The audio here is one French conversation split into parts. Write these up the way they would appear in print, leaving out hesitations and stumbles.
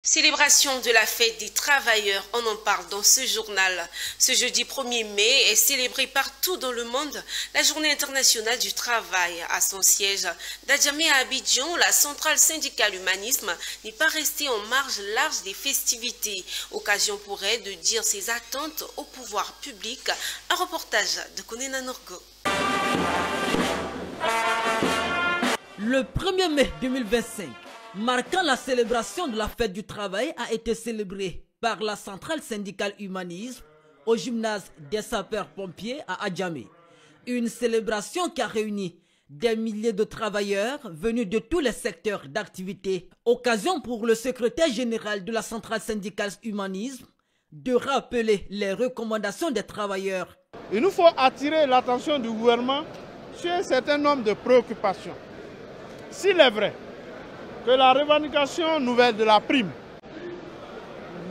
Célébration de la fête des travailleurs, on en parle dans ce journal. Ce jeudi 1er mai est célébrée partout dans le monde la journée internationale du travail. À son siège d'Adjamé à Abidjan, la centrale syndicale humanisme n'est pas restée en marge large des festivités. Occasion pour elle de dire ses attentes au pouvoir public. Un reportage de Konena Norgo. Le 1er mai 2025, marquant la célébration de la fête du travail, a été célébré par la centrale syndicale humanisme au gymnase des sapeurs-pompiers à Adjamé. Une célébration qui a réuni des milliers de travailleurs venus de tous les secteurs d'activité. Occasion pour le secrétaire général de la centrale syndicale humanisme de rappeler les recommandations des travailleurs. Il nous faut attirer l'attention du gouvernement sur un certain nombre de préoccupations. S'il est vrai que la revendication nouvelle de la prime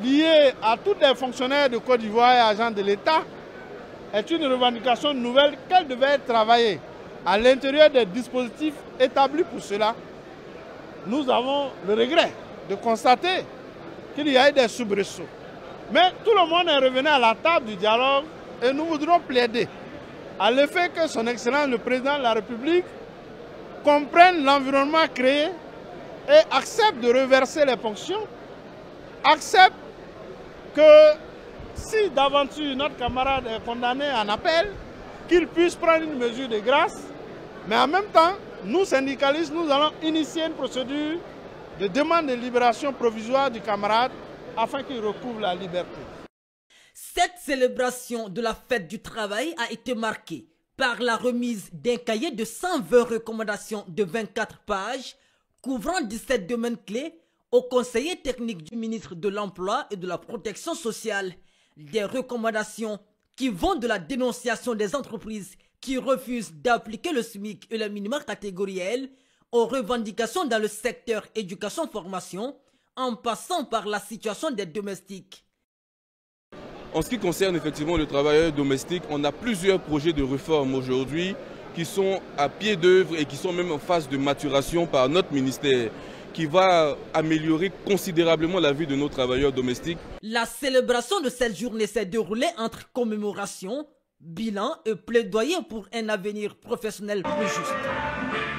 liée à tous les fonctionnaires de Côte d'Ivoire et agents de l'État est une revendication nouvelle, qu'elle devait travailler à l'intérieur des dispositifs établis pour cela, nous avons le regret de constater qu'il y a eu des soubresauts. Mais tout le monde est revenu à la table du dialogue et nous voudrons plaider à l'effet que son Excellence le Président de la République comprenne l'environnement créé et accepte de reverser les fonctions, accepte que si d'aventure notre camarade est condamné en appel, qu'il puisse prendre une mesure de grâce, mais en même temps, nous syndicalistes, nous allons initier une procédure de demande de libération provisoire du camarade afin qu'il recouvre la liberté. Cette célébration de la fête du travail a été marquée par la remise d'un cahier de 120 recommandations de 24 pages couvrant 17 domaines clés au conseiller technique du ministre de l'Emploi et de la Protection sociale. Des recommandations qui vont de la dénonciation des entreprises qui refusent d'appliquer le SMIC et le minimum catégoriel aux revendications dans le secteur éducation-formation, en passant par la situation des domestiques. En ce qui concerne effectivement le travailleur domestique, on a plusieurs projets de réforme aujourd'hui qui sont à pied d'œuvre et qui sont même en phase de maturation par notre ministère, qui va améliorer considérablement la vie de nos travailleurs domestiques. La célébration de cette journée s'est déroulée entre commémoration, bilan et plaidoyer pour un avenir professionnel plus juste.